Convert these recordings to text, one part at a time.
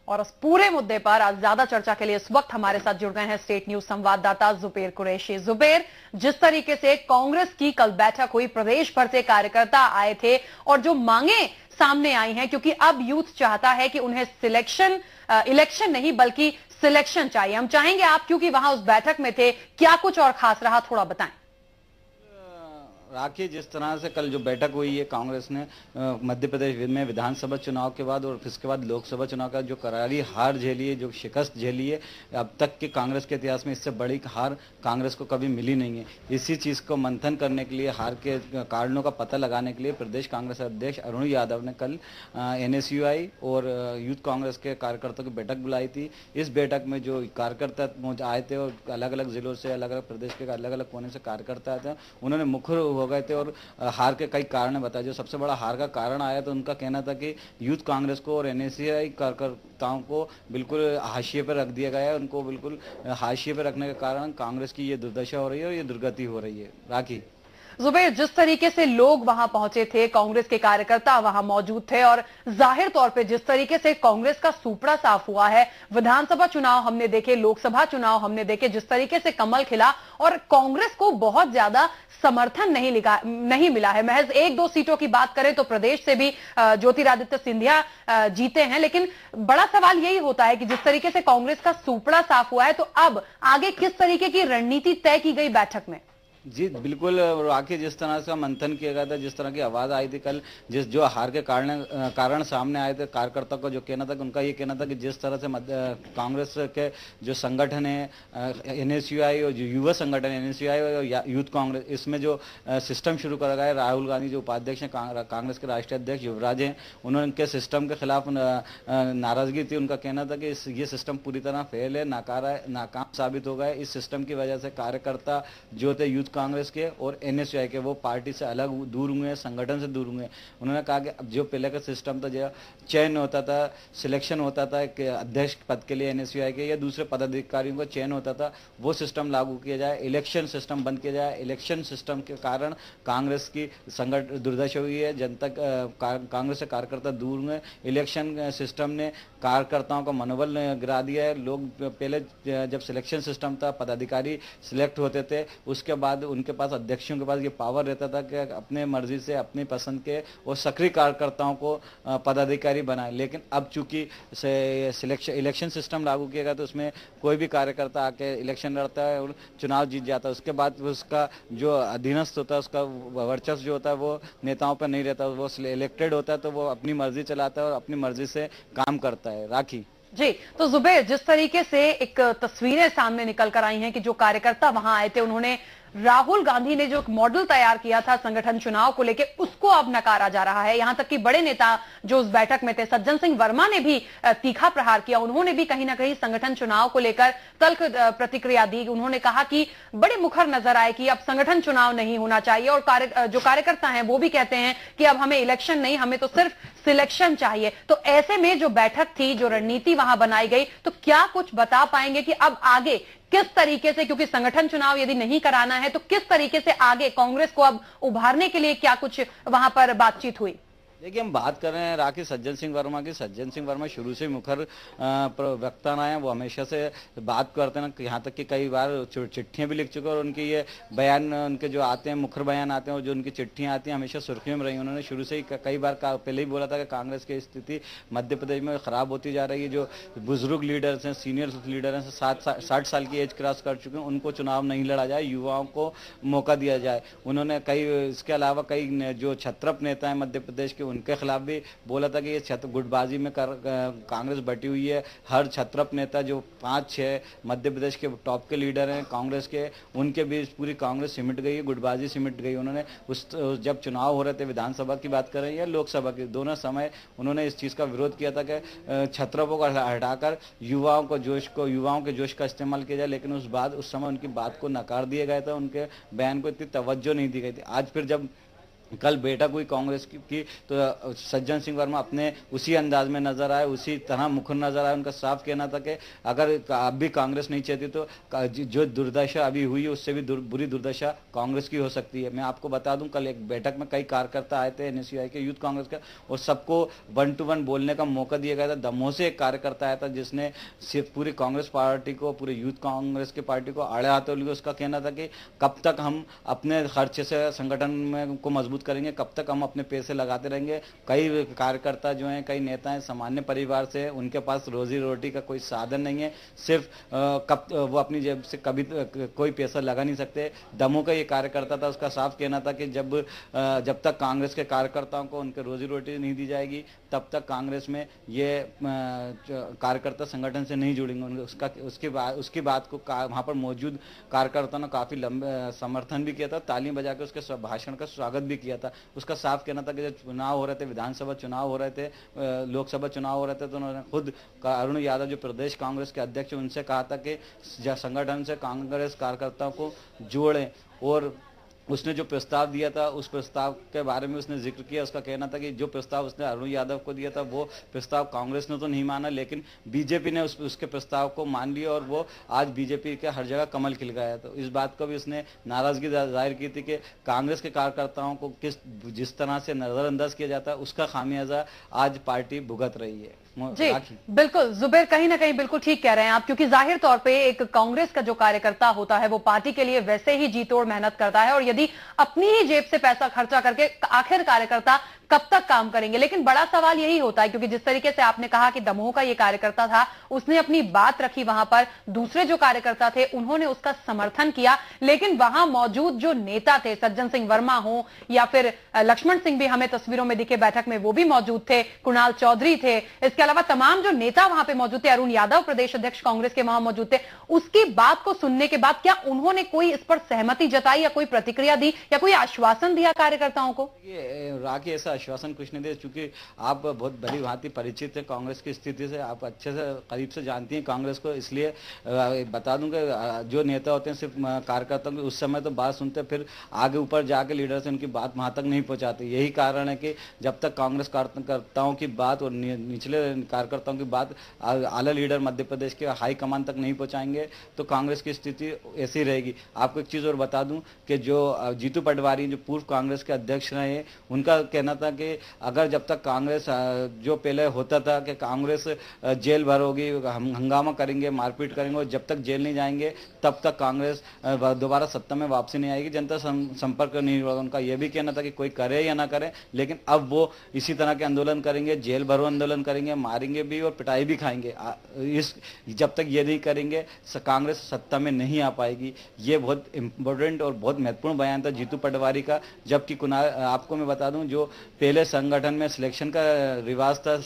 और इस पूरे मुद्दे पर आज ज्यादा चर्चा के लिए इस वक्त हमारे साथ जुड़ गए हैं स्टेट न्यूज संवाददाता जुबेर कुरैशी। जुबेर, जिस तरीके से कांग्रेस की कल बैठक हुई, प्रदेश भर से कार्यकर्ता आए थे और जो मांगे सामने आई हैं, क्योंकि अब यूथ चाहता है कि उन्हें इलेक्शन नहीं बल्कि सिलेक्शन चाहिए। हम चाहेंगे आप, क्योंकि वहां उस बैठक में थे, क्या कुछ और खास रहा, थोड़ा बताएं। राखी, जिस तरह से कल जो बैठक हुई है कांग्रेस ने मध्य प्रदेश में विधानसभा चुनाव के बाद और इसके बाद लोकसभा चुनाव का जो करारी हार झेली है, जो शिकस्त झेली है, अब तक के कांग्रेस के इतिहास में इससे बड़ी हार कांग्रेस को कभी मिली नहीं है। इसी चीज़ को मंथन करने के लिए, हार के कारणों का पता लगाने के लिए प्रदेश कांग्रेस अध्यक्ष अरुण यादव ने कल NSUI और यूथ कांग्रेस के कार्यकर्ताओं की बैठक बुलाई थी। इस बैठक में जो कार्यकर्ता आए थे और अलग अलग जिलों से, अलग अलग प्रदेश के अलग अलग कोने से कार्यकर्ता आए थे, उन्होंने मुख्य हो गए थे और हार के कई कारण बताए। जो सबसे बड़ा हार का कारण आया तो उनका कहना था कि यूथ कांग्रेस को और NSUI कार्यकर्ताओं को बिल्कुल हाशिए पर रख दिया गया है। उनको बिल्कुल हाशिए पर रखने के कारण कांग्रेस की ये दुर्दशा हो रही है और ये दुर्गति हो रही है। राखी, जुबेर, जिस तरीके से लोग वहां पहुंचे थे, कांग्रेस के कार्यकर्ता वहां मौजूद थे और जाहिर तौर पे जिस तरीके से कांग्रेस का सुपड़ा साफ हुआ है, विधानसभा चुनाव हमने देखे, लोकसभा चुनाव हमने देखे, जिस तरीके से कमल खिला और कांग्रेस को बहुत ज्यादा समर्थन नहीं मिला है। महज 1-2 सीटों की बात करें तो प्रदेश से भी ज्योतिरादित्य सिंधिया जीते हैं, लेकिन बड़ा सवाल यही होता है कि जिस तरीके से कांग्रेस का सुपड़ा साफ हुआ है, तो अब आगे किस तरीके की रणनीति तय की गई बैठक में? जी बिल्कुल। राखी, जिस तरह से मंथन किया गया था, जिस तरह की आवाज आई थी कल, जो हार के कारण सामने आए थे कार्यकर्ता को जो कहना था कि उनका ये कहना था कि जिस तरह से कांग्रेस के जो संगठन है NSUI और जो युवा संगठन NSUI और यूथ कांग्रेस, इसमें जो सिस्टम शुरू करा गया है, राहुल गांधी जो उपाध्यक्ष हैं, कांग्रेस के राष्ट्रीय अध्यक्ष युवराज हैं, उन्होंने उनके सिस्टम के खिलाफ नाराजगी थी। उनका कहना था कि ये सिस्टम पूरी तरह फेल है, नाकाम साबित हो गया। इस सिस्टम की वजह से कार्यकर्ता जो थे यूथ कांग्रेस के और NSUI के, वो पार्टी से अलग दूर हुए, संगठन से दूर हुए। उन्होंने कहा कि अब जो पहले का सिस्टम था, जो चयन होता था, सिलेक्शन होता था कि अध्यक्ष पद के लिए NSUI के या दूसरे पदाधिकारियों का चयन होता था, वो सिस्टम लागू किया जाए, इलेक्शन सिस्टम बंद किया जाए। इलेक्शन सिस्टम के कारण कांग्रेस की दुर्दशा हुई है, जनता कांग्रेस से कार्यकर्ता दूर हुए। इलेक्शन सिस्टम ने कार्यकर्ताओं का मनोबल गिरा दिया है। लोग पहले जब सिलेक्शन सिस्टम था, पदाधिकारी सिलेक्ट होते थे, उसके बाद उनके पास, अध्यक्षों के पास ये पावर रहता था कि अपने मर्जी से, अपनी पसंद के और सक्रिय कार्यकर्ताओं को पदाधिकारी बनाए। लेकिन अब चूंकि इलेक्शन सिस्टम लागू किया गया तो उसमें कोई भी कार्यकर्ता आके इलेक्शन लड़ता है और चुनाव जीत जाता है। उसके बाद उसका जो अधीनस्थ होता है, उसका वर्चस्व जो होता है वो नेताओं पर नहीं रहता। वो इलेक्टेड होता है तो वो अपनी मर्जी चलाता है और अपनी मर्जी से काम करता है। राखी जी, तो जुबेर, जिस तरीके से एक तस्वीरें सामने निकल कर आई हैं कि जो कार्यकर्ता वहां आए थे, उन्होंने राहुल गांधी ने जो मॉडल तैयार किया था संगठन चुनाव को लेकर, उसको अब नकारा जा रहा है। यहां तक कि बड़े नेता जो उस बैठक में थे, सज्जन सिंह वर्मा ने भी तीखा प्रहार किया। उन्होंने भी कहीं ना कहीं संगठन चुनाव को लेकर तल्ख प्रतिक्रिया दी। उन्होंने कहा कि बड़े मुखर नजर आए कि अब संगठन चुनाव नहीं होना चाहिए और जो कार्यकर्ता हैं वो भी कहते हैं कि अब हमें इलेक्शन नहीं, हमें तो सिर्फ सिलेक्शन चाहिए। तो ऐसे में जो बैठक थी, जो रणनीति वहां बनाई गई, तो क्या कुछ बता पाएंगे कि अब आगे किस तरीके से, क्योंकि संगठन चुनाव यदि नहीं कराना है तो किस तरीके से आगे कांग्रेस को अब उभारने के लिए क्या कुछ वहां पर बातचीत हुई? देखिए, हम बात कर रहे हैं राखी सज्जन सिंह वर्मा की। सज्जन सिंह वर्मा शुरू से मुखर वक्ता रहे हैं। वो हमेशा से बात करते हैं, यहाँ तक कि कई बार चिट्ठियां भी लिख चुके हैं और उनके ये बयान, उनके जो आते हैं, मुखर बयान आते हैं और जो उनकी चिट्ठियां आती हैं, हमेशा सुर्खियों में रही। उन्होंने शुरू से ही कई बार पहले ही बोला था कि कांग्रेस की स्थिति मध्य प्रदेश में खराब होती जा रही है। जो बुजुर्ग लीडर्स हैं, सीनियर लीडर हैं, 60 साल की एज क्रॉस कर चुके हैं, उनको चुनाव नहीं लड़ा जाए, युवाओं को मौका दिया जाए। उन्होंने इसके अलावा कई जो छत्रप नेता हैं मध्य प्रदेश के, उनके खिलाफ भी बोला था कि ये गुटबाजी में कांग्रेस बटी हुई है। हर छत्रप नेता जो 5-6 मध्य प्रदेश के टॉप के लीडर हैं कांग्रेस के, उनके बीच पूरी कांग्रेस सिमट गई है, गुटबाजी सिमट गई। उन्होंने जब चुनाव हो रहे थे, विधानसभा की बात कर रहे हैं या लोकसभा की, दोनों समय उन्होंने इस चीज़ का विरोध किया था कि छत्रपों को हटाकर युवाओं के जोश का इस्तेमाल किया जाए। लेकिन उस समय उनकी बात को नकार दिया गया था, उनके बयान को इतनी तवज्जो नहीं दी गई थी। आज फिर जब कल बैठक हुई कांग्रेस की तो सज्जन सिंह वर्मा अपने उसी अंदाज में नजर आए, उसी तरह मुखर नजर आए। उनका साफ कहना था कि अगर अब भी कांग्रेस नहीं चाहती तो जो दुर्दशा अभी हुई है उससे भी बुरी दुर्दशा कांग्रेस की हो सकती है। मैं आपको बता दूं, कल एक बैठक में कई कार्यकर्ता आए थे एनएसयूआई के, यूथ कांग्रेस का, और सबको 1 to 1 बोलने का मौका दिया गया था। दमोह से एक कार्यकर्ता आया था जिसने सिर्फ पूरी कांग्रेस पार्टी को, पूरे यूथ कांग्रेस की पार्टी को आड़े हाथों लिया। उसका कहना था कि कब तक हम अपने खर्चे से संगठन में को मजबूत करेंगे, कब तक हम अपने पैसे लगाते रहेंगे। कई कार्यकर्ता जो हैं, कई नेता हैं, सामान्य परिवार से, उनके पास रोजी रोटी का कोई साधन नहीं है, सिर्फ कब वो अपनी जेब से कभी कोई पैसा लगा नहीं सकते। दमोह का ये कार्यकर्ता था, उसका साफ कहना था कि जब तक कांग्रेस के कार्यकर्ताओं को उनके रोजी रोटी नहीं दी जाएगी तब तक कांग्रेस में ये कार्यकर्ता संगठन से नहीं जुड़ेंगे। उसकी बात को वहां पर मौजूद कार्यकर्ताओं ने काफी लंबे समर्थन भी किया था, तालियां बजा के उसके भाषण का स्वागत भी किया था। उसका साफ कहना था कि जब चुनाव हो रहे थे, विधानसभा चुनाव हो रहे थे, लोकसभा चुनाव हो रहे थे, तो उन्होंने खुद अरुण यादव जो प्रदेश कांग्रेस के अध्यक्ष, उनसे कहा था कि संगठन से कांग्रेस कार्यकर्ताओं को जोड़ें। और उसने जो प्रस्ताव दिया था उस प्रस्ताव के बारे में उसने जिक्र किया। उसका कहना था कि जो प्रस्ताव उसने अरुण यादव को दिया था वो प्रस्ताव कांग्रेस ने तो नहीं माना, लेकिन बीजेपी ने उसके प्रस्ताव को मान लिया और वो आज बीजेपी के हर जगह कमल खिल गया है। तो इस बात को भी उसने नाराजगी जाहिर की थी कि कांग्रेस के कार्यकर्ताओं को जिस तरह से नजरअंदाज किया जाता है उसका खामियाजा आज पार्टी भुगत रही है। जी बिल्कुल जुबैर, कहीं ना कहीं बिल्कुल ठीक कह रहे हैं आप, क्योंकि जाहिर तौर पे एक कांग्रेस का जो कार्यकर्ता होता है वो पार्टी के लिए वैसे ही जी तोड़ मेहनत करता है, और यदि अपनी ही जेब से पैसा खर्चा करके आखिर कार्यकर्ता कब तक काम करेंगे। लेकिन बड़ा सवाल यही होता है, क्योंकि जिस तरीके से आपने कहा कि दमोह का ये कार्यकर्ता था, उसने अपनी बात रखी, वहां पर दूसरे जो कार्यकर्ता थे उन्होंने उसका समर्थन किया, लेकिन वहां मौजूद जो नेता थे, सज्जन सिंह वर्मा हो या फिर लक्ष्मण सिंह भी हमें तस्वीरों में दिखे बैठक में, वो भी मौजूद थे, कुणाल चौधरी थे, इसके अलावा तमाम जो नेता वहां पे मौजूद थे, अरुण यादव प्रदेश अध्यक्ष कांग्रेस के वहां मौजूद थे। उसकी बात को सुनने के बाद क्या उन्होंने कोई इस पर सहमति जताई या कोई प्रतिक्रिया दी या कोई आश्वासन दिया कार्यकर्ताओं को? राखी ऐसा आश्वासन कुछ नहीं दे, क्योंकि आप बहुत भली भांति परिचित है कांग्रेस की स्थिति से, आप अच्छे से करीब से जानती हैं कांग्रेस को, इसलिए बता दूं कि जो नेता होते हैं सिर्फ कार्यकर्ताओं की उस समय तो बात सुनते, फिर आगे ऊपर जाके लीडर से उनकी बात वहां तक नहीं पहुंचाते। यही कारण है कि जब तक कांग्रेस कार्यकर्ताओं की बात और निचले कार्यकर्ताओं की बात आला लीडर मध्य प्रदेश के हाई कमान तक नहीं पहुंचाएंगे तो कांग्रेस की स्थिति ऐसी रहेगी। आपको एक चीज और बता दूं कि जो जीतू पटवारी जो पूर्व कांग्रेस के अध्यक्ष रहे, उनका कहना था कि अगर जब तक कांग्रेस जो पहले होता था कि कांग्रेस जेल भर होगी, हंगामा करेंगे, मारपीट करेंगे, और जब तक जेल नहीं जाएंगे तब तक कांग्रेस दोबारा सत्ता में वापसी नहीं आएगी, जनता संपर्क नहीं होगा। उनका यह भी कहना था कि कोई करे या ना करे, लेकिन अब वो इसी तरह के आंदोलन करेंगे, जेल भरो आंदोलन करेंगे, मारेंगे भी और पिटाई भी खाएंगे। जब तक ये नहीं करेंगे कांग्रेस सत्ता में नहीं आ पाएगी। ये बहुत इंपॉर्टेंट और बहुत महत्वपूर्ण बयान था जीतू पटवारी का। जबकि आपको मैं बता दूं, जो पहले संगठन में सिलेक्शन का रिवाज था,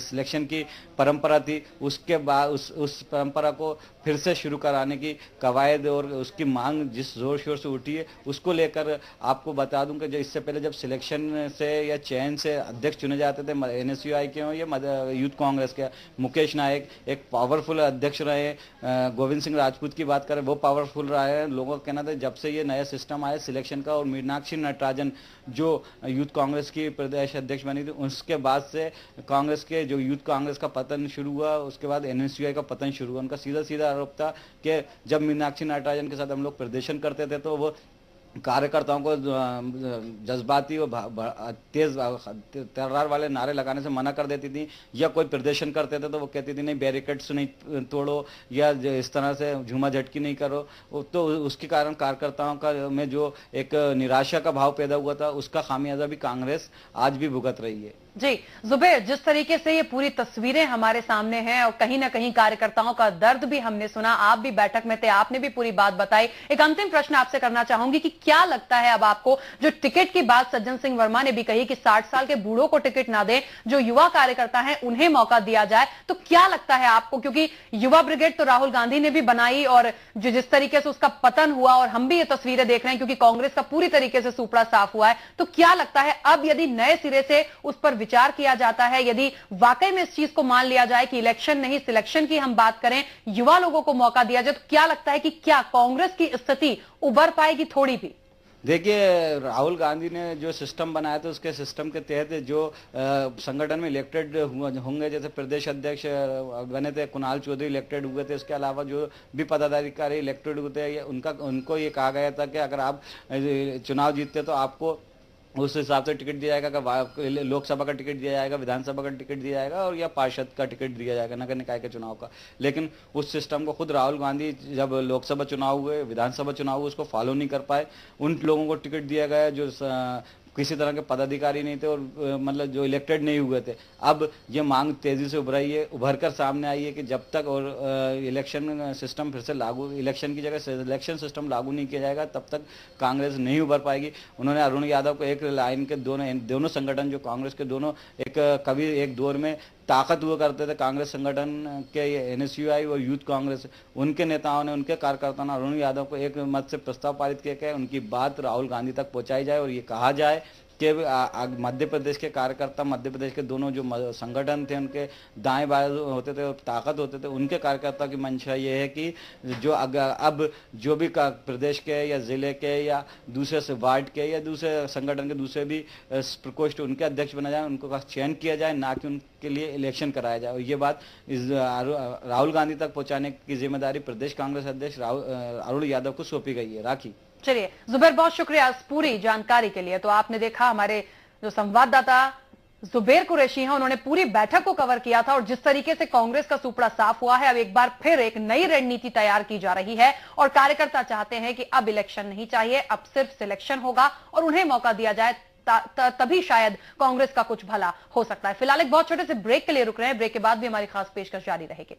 सिलेक्शन की परंपरा थी, उसके बाद उस परंपरा को फिर से शुरू कराने की कवायद और उसकी मांग जिस जोर शोर से उठी है, उसको लेकर आपको बता दूं कि जो इससे पहले जब सिलेक्शन से या चयन से अध्यक्ष चुने जाते थे, एनएसयूआई के हो या यूथ कांग्रेस के, मुकेश नायक एक पावरफुल अध्यक्ष रहे, गोविंद सिंह राजपूत की बात करें वो पावरफुल रहा है। लोगों का कहना था जब से ये नया सिस्टम आया सिलेक्शन का, और मीनाक्षी नटराजन जो यूथ कांग्रेस की प्रदेश अध्यक्ष बनी थी, उसके बाद से कांग्रेस के जो यूथ कांग्रेस का पतन शुरू हुआ, उसके बाद एनएसयूआई का पतन शुरू हुआ। उनका सीधा सीधा आरोप था कि जब मीनाक्षी नटराजन के साथ हम लोग प्रदर्शन करते थे तो वो कार्यकर्ताओं को जज्बाती और तेज तर्रार वाले नारे लगाने से मना कर देती थी, या कोई प्रदर्शन करते थे तो वो कहती थी नहीं बैरिकेड्स नहीं तोड़ो या इस तरह से झूमा झटकी नहीं करो। तो उसके कारण कार्यकर्ताओं का में जो एक निराशा का भाव पैदा हुआ था, उसका खामियाजा भी कांग्रेस आज भी भुगत रही है। जी जुबैर, जिस तरीके से ये पूरी तस्वीरें हमारे सामने हैं और कहीं ना कहीं कार्यकर्ताओं का दर्द भी हमने सुना, आप भी बैठक में थे, आपने भी पूरी बात बताई। एक अंतिम प्रश्न आपसे करना चाहूंगी कि क्या लगता है अब आपको, जो टिकट की बात सज्जन सिंह वर्मा ने भी कही कि 60 साल के बूढ़ों को टिकट ना दें, जो युवा कार्यकर्ता हैं उन्हें मौका दिया जाए, तो क्या लगता है आपको, क्योंकि युवा ब्रिगेड तो राहुल गांधी ने भी बनाई और जो जिस तरीके से उसका पतन हुआ, और हम भी ये तस्वीरें देख रहे हैं क्योंकि कांग्रेस का पूरी तरीके से सुपड़ा साफ हुआ है, तो क्या लगता है अब यदि नए सिरे से उस पर विचार किया जाता है, यदि वाकई में इस चीज को मान लिया जाए कि इलेक्शन नहीं सिलेक्शन की हम बात करें, युवा लोगों को मौका दिया जाए, तो क्या लगता है कि क्या कांग्रेस की स्थिति उबर पाएगी थोड़ी भी? देखिए, राहुल गांधी ने जो सिस्टम बनाया था उसके सिस्टम के तहत जो संगठन में इलेक्टेड होंगे, जैसे प्रदेश अध्यक्ष बने थे कुणाल चौधरी इलेक्टेड हुए थे, इसके अलावा जो भी पदाधिकारी इलेक्टेड हुए थे उनको ये कहा गया था कि अगर आप चुनाव जीतते तो आपको उस हिसाब से टिकट दिया जाएगा, लोकसभा का टिकट दिया जाएगा, विधानसभा का टिकट दिया जाएगा और या पार्षद का टिकट दिया जाएगा नगर निकाय के चुनाव का। लेकिन उस सिस्टम को खुद राहुल गांधी जब लोकसभा चुनाव हुए, विधानसभा चुनाव हुए, उसको फॉलो नहीं कर पाए। उन लोगों को टिकट दिया गया जो किसी तरह के पदाधिकारी नहीं थे और मतलब जो इलेक्टेड नहीं हुए थे। अब ये मांग तेजी से उभर कर सामने आई है कि जब तक और इलेक्शन सिस्टम फिर से लागू, इलेक्शन की जगह सिलेक्शन सिस्टम लागू नहीं किया जाएगा तब तक कांग्रेस नहीं उभर पाएगी। उन्होंने अरुण यादव को एक लाइन के दोनों संगठन जो कांग्रेस के दोनों कभी एक दौर में ताकत हुआ करते थे कांग्रेस संगठन के, एनएसयूआई और यूथ कांग्रेस, उनके नेताओं ने, उनके कार्यकर्ताओं ने अरुण यादव को एक मत से प्रस्ताव पारित किया कि उनकी बात राहुल गांधी तक पहुंचाई जाए और ये कहा जाए कि मध्य प्रदेश के कार्यकर्ता, मध्य प्रदेश के दोनों जो संगठन थे उनके दाएं बाएं होते थे, ताकत होते थे, उनके कार्यकर्ता की मंशा ये है कि जो अब जो भी प्रदेश के या जिले के या दूसरे से वार्ड के या दूसरे संगठन के दूसरे भी प्रकोष्ठ उनके अध्यक्ष बना जाए, उनको का चयन किया जाए, ना कि उनके लिए इलेक्शन कराया जाए। और ये बात राहुल गांधी तक पहुंचाने की जिम्मेदारी प्रदेश कांग्रेस अध्यक्ष अरुण यादव को सौंपी गई है। राखी। चलिए जुबैर, बहुत शुक्रिया इस पूरी जानकारी के लिए। तो आपने देखा हमारे जो संवाददाता जुबैर कुरैशी हैं, उन्होंने पूरी बैठक को कवर किया था और जिस तरीके से कांग्रेस का सुपड़ा साफ हुआ है, अब एक बार फिर एक नई रणनीति तैयार की जा रही है और कार्यकर्ता चाहते हैं कि अब इलेक्शन नहीं चाहिए, अब सिर्फ सिलेक्शन होगा और उन्हें मौका दिया जाए, तभी शायद कांग्रेस का कुछ भला हो सकता है। फिलहाल एक बहुत छोटे से ब्रेक के लिए रुक रहे हैं, ब्रेक के बाद भी हमारी खास पेशकश जारी रहेगी।